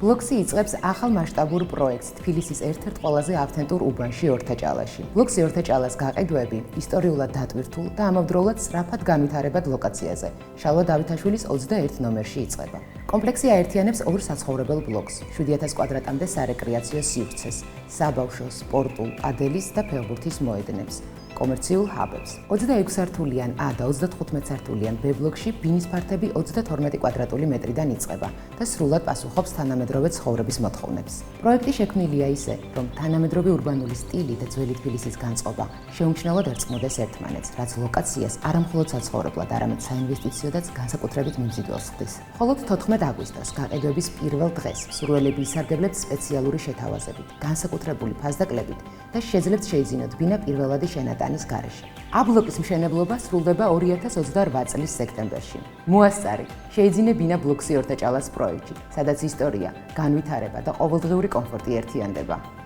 ბლოქსი იწყებს ახალ მასშტაბურ პროექტს თბილისის ერთ-ერთ ყველაზე ავთენტურ უბანში ორთაჭალაში. ბლოქსი ორთაჭალას გაყიდვები ისტორიულად დატვირთულ და ამავდროულად სწრაფად განვითარებად ლოკაციაზე, შალვა დავითაშვილის 21 ნომერში იწყება. კომპლექსი აერთიანებს ორ საცხოვრებელ ბლოკს, 7000 კვადრატამდე სარეკრეაციო სივრცეს, საბავშვო, სპორტულ, პადელის და ფეხბურთის მოედნებს. კომერციულ ჰაბებს. 26 სართულიან A და 35 სართულიან B ბლოკში ბინის ფართები 32 კვადრატული მეტრიდან იწყება და სრულად პასუხობს თანამედროვე ცხოვრების მოთხოვნებს. პროექტი შექმნილია ისე, რომ თანამედროვე ურბანული სტილი და ძველი თბილისის განწყობა შეუმჩნევლად ერწყმოდეს ერთმანეთს, რაც ლოკაციას არამხოლოდ საცხოვრებლად, არამედ საინვესტიციოდაც განსაკუთრებით მიმზიდველს ხდის. მხოლოდ 14 აგვისტოს გაყიდვების პირველ დღეს მსურველები ისარგებლებთ სპეციალური შეთავაზებით, განსაკუთრებული ფასდაკლებით და შეძლებთ შეიძინოთ ბინა პირველადი შენატანის გარეშე. A ბლოკის მშენებლობა სრულდება 2028 წლის სექტემბერში. მოასწარი, შეიძინე ბინა ბლოქსი ორთაჭალას პროექტში, სადაც ისტორია, განვითარება და ყოველდღიური კომფორტი ერთიანდება.